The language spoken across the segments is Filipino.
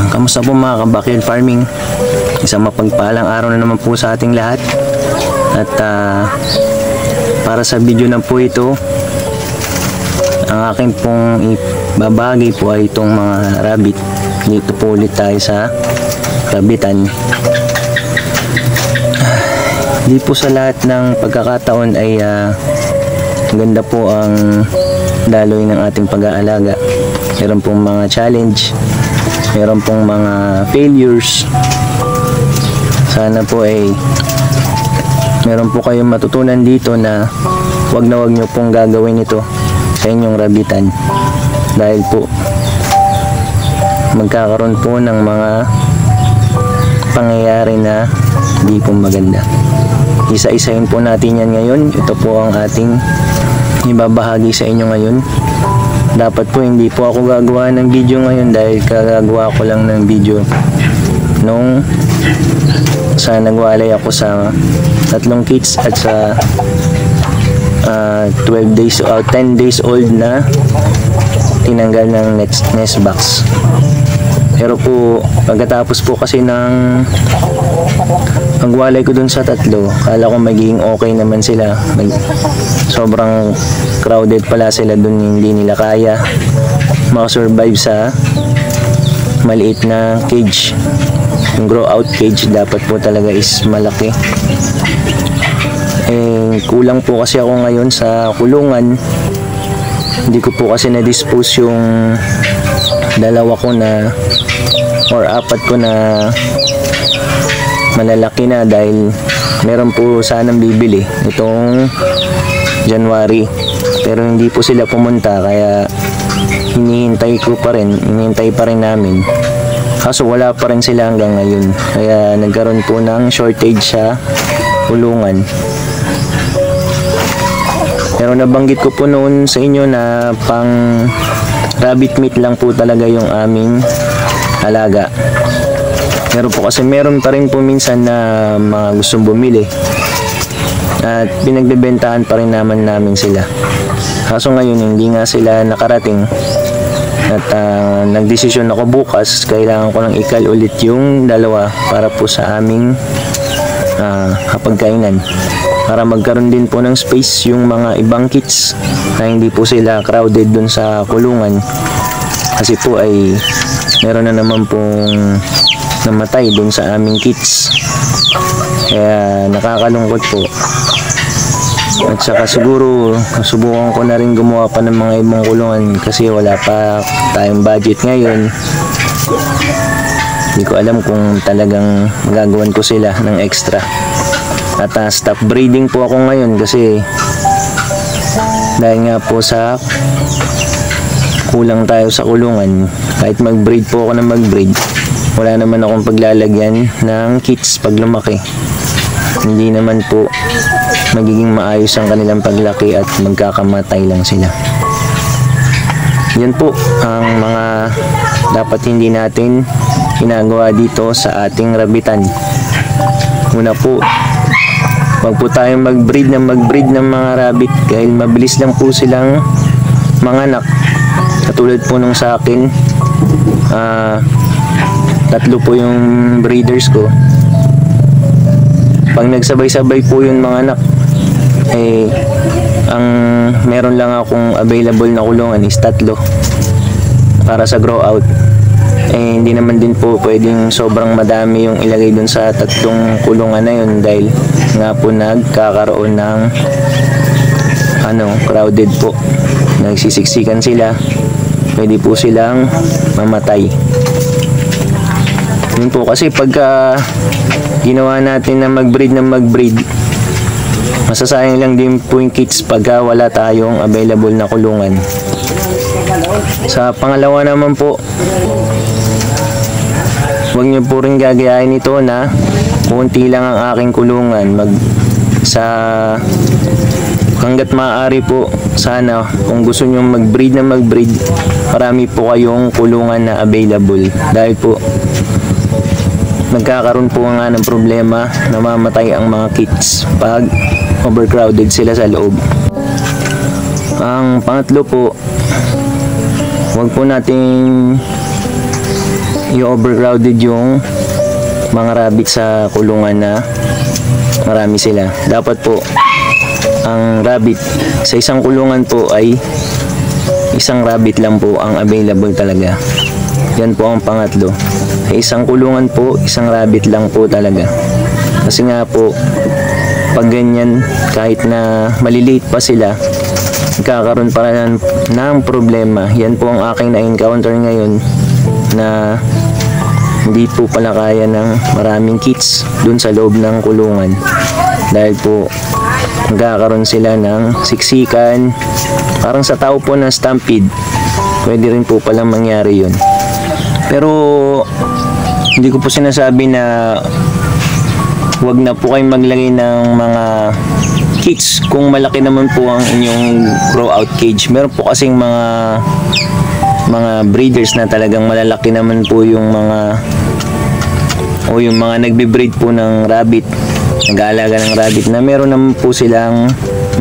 Kamusta po mga kabakil farming? Isang mapagpalang araw na naman po sa ating lahat. At para sa video na po ito, ang akin pong ibabahagi po ay itong mga rabbit. Dito po ulit tayo sa rabbitan. Di po sa lahat ng pagkakataon ay ganda po ang daloy ng ating pag-aalaga. Meron pong mga challenge, meron pong mga failures. Sana po ay meron po kayong matutunan dito na wag nyo pong gagawin ito sa inyong rabbitan, dahil po magkakaroon po ng mga pangyayari na di po maganda. Isa-isahin po natin yan ngayon. Ito po ang ating ibabahagi sa inyo ngayon. Dapat po hindi po ako gagawa ng video ngayon dahil kagagawa ko lang ng video nung sa nagwalay ako sa 3 kids at sa 10 days old na tinanggal ng nest box. Pero po pagkatapos po kasi ng pagwalay ko dun sa 3, kala ko magiging okay naman sila. Sobrang crowded pala sila dun, hindi nila kaya makasurvive sa maliit na cage. Yung grow out cage dapat po talaga is malaki. Kulang po kasi ako ngayon sa kulungan. Hindi ko po kasi na-dispose yung 2 ko na or 4 ko na malalaki na, dahil meron po sanang bibili itong January pero hindi po sila pumunta, kaya hinihintay pa rin namin, kaso wala pa rin sila hanggang ngayon, kaya nagkaroon po ng shortage sa kulungan. Pero nabanggit ko po noon sa inyo na pang rabbit meat lang po talaga yung aming alaga. Pero po kasi meron pa rin po minsan na mga gustong bumili at pinagbebentahan pa rin namin sila. Kaso ngayon hindi nga sila nakarating at nagdesisyon ako bukas kailangan ko lang ikal ulit yung 2 para po sa aming kapagkainan, para magkaroon din po ng space yung mga ibang kids na hindi po sila crowded dun sa kulungan, kasi po ay meron na naman pong namatay dun sa aming kids, kaya nakakalungkot po. At saka siguro subukan ko na rin gumawa pa ng mga ibang kulungan kasi wala pa tayong budget ngayon. Hindi ko alam kung talagang magagawan ko sila ng extra. At stop breeding po ako ngayon kasi dahil nga po sa kulang tayo sa kulungan. Kahit mag-breed po ako na mag-breed, wala naman akong paglalagyan ng kits pag lumaki. Hindi naman po magiging maayos ang kanilang paglaki at magkakamatay lang sila. Yan po ang mga dapat hindi natin ginagawa dito sa ating rabbitan. Una po, wag po tayong mag-breed ng mga rabbit dahil mabilis lang po silang manganak. Katulad po nung sa akin, 3 po yung breeders ko. Pag nagsabay-sabay po yung mga anak, ang meron lang akong available na kulungan is 3 para sa grow out. Hindi naman din po pwedeng sobrang madami yung ilagay dun sa 3 kulungan na yun dahil nga po nagkakaroon ng crowded po. Nagsisiksikan sila, pwede po silang mamatay. Yun po kasi pagka ginawa natin na mag-breed, masasayang lang din po yung kits pagka wala tayong available na kulungan. Sa pangalawa naman po, huwag nyo po rin gagayahin ito na konti lang ang aking kulungan. Hanggat maaari po, sana kung gusto nyo mag-breed, marami po kayong kulungan na available. Dahil po, nagkakaroon po nga ng problema, namamatay ang mga kits pag overcrowded sila sa loob. Ang pangatlo po, huwag po nating i-overcrowded yung mga rabbit sa kulungan na marami sila. Dapat po ang rabbit sa isang kulungan po ay isang rabbit lang po ang available talaga. Yan po ang pangatlo. Sa isang kulungan po, isang rabbit lang po talaga. Kasi nga po, pag ganyan, kahit na maliliit pa sila, nagkakaroon pa rin ng problema. Yan po ang aking na-encounter ngayon na hindi po pala kaya ng maraming kits dun sa loob ng kulungan. Dahil po, nagkakaroon sila ng siksikan. Parang sa tao po na stampede. Pwede rin po palang mangyari yun. Pero, hindi ko po sinasabi na huwag na po kayong maglagay ng mga kits kung malaki naman po ang inyong grow out cage. Meron po kasing mga breeders na talagang malalaki naman po yung mga nagbe-breed po ng rabbit, nag-aalaga ng rabbit, na meron naman po silang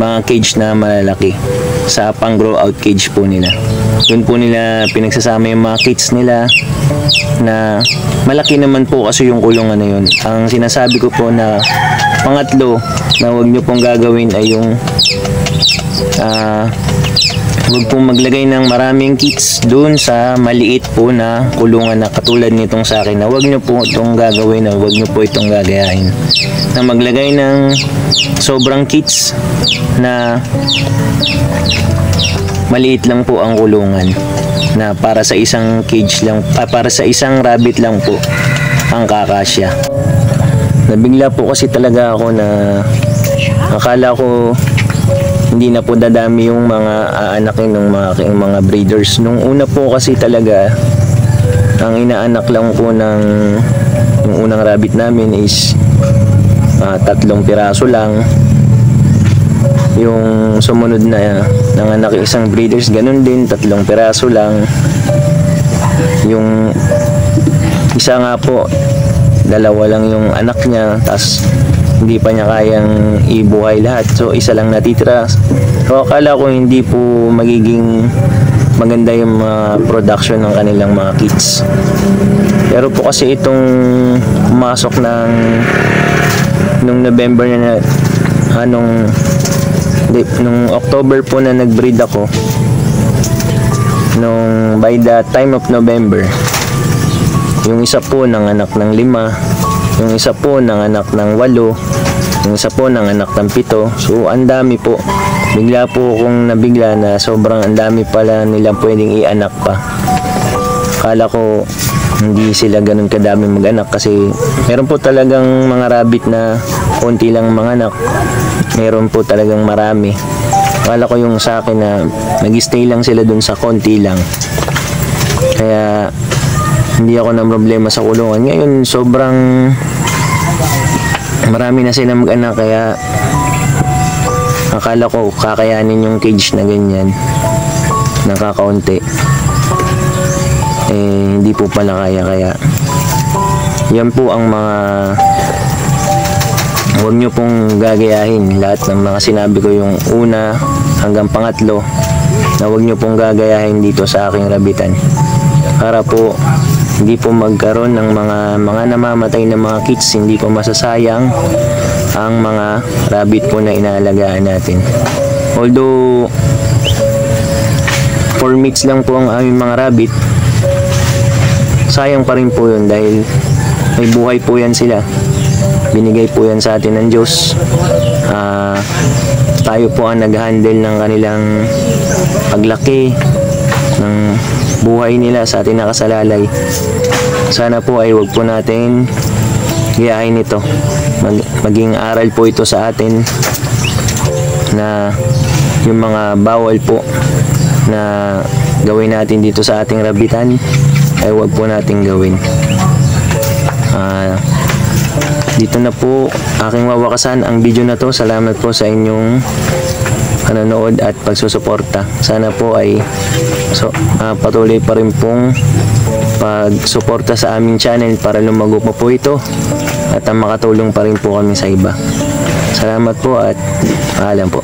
mga cage na malalaki sa pang grow out cage po nila. Yun po nila pinagsasama yung mga kits nila na malaki naman po kasi yung kulungan na yun. Ang sinasabi ko po na pangatlo na huwag nyo pong gagawin ay yung huwag pong maglagay ng maraming kits dun sa maliit po na kulungan na katulad nitong sa akin, na huwag nyo po itong gagawin, na huwag nyo po itong gagayahin na maglagay ng sobrang kits na maliit lang po ang kulungan, na para sa isang cage lang, para sa isang rabbit lang po ang kakasya. Nabigla po kasi talaga ako na akala ko hindi na po dadami yung mga aanakin ng mga breeders. Nung una po kasi talaga, ang inaanak lang po ng yung unang rabbit namin is 3 piraso lang. Yung sumunod na nanganak isang breeders, ganun din, 3 piraso lang. Yung isa nga po, 2 lang yung anak niya, tas hindi pa niya kayang ibuhay lahat, so isa lang natitira. So akala ko hindi po magiging maganda yung production ng kanilang mga kits. Pero po kasi itong pumasok nung November na nung October po na nag-breed ako, by the time of November, yung isa po nanganak ng 5, yung isa po nanganak ng 8, yung isa po nanganak ng 7. So ang dami po. Bigla po akong nabigla na sobrang ang dami pala nilang pwedeng ianak pa. Akala ko hindi sila ganun kadami mag-anak, kasi meron po talagang mga rabbit na konti lang manganak, meron po talagang marami. Akala ko yung sa akin na nag-stay lang sila dun sa konti lang, kaya hindi ako na problema sa kulungan. Ngayon sobrang marami na sila mag-anak, kaya akala ko kakayanin yung cage na ganyan, nakakaunti. Hindi po pala kaya. Kaya yan po ang mga huwag nyo pong gagayahin. Lahat ng mga sinabi ko, yung una hanggang pangatlo, na huwag nyo pong gagayahin dito sa aking rabbitan, para po hindi po magkaroon ng mga namamatay na mga kits. Hindi po masasayang ang mga rabbit po na inaalagaan natin. Although 4 meats lang po ang aming mga rabbit, sayang pa rin po yun, dahil may buhay po yan sila. Binigay po yan sa atin ng Diyos. Tayo po ang nag-handle ng kanilang paglaki, ng buhay nila sa atin nakasalalay. Sana po ay wag po natin gayahin ito. Maging aral po ito sa atin na yung mga bawal po na gawin natin dito sa ating rabitan ay wag po natin gawin. Dito na po aking wawakasan ang video na to. Salamat po sa inyong panonood at pagsusuporta. Sana po ay patuloy pa rin pong pagsuporta sa aming channel para lumago pa po ito at makatulong pa rin po kami sa iba. Salamat po at paalam po.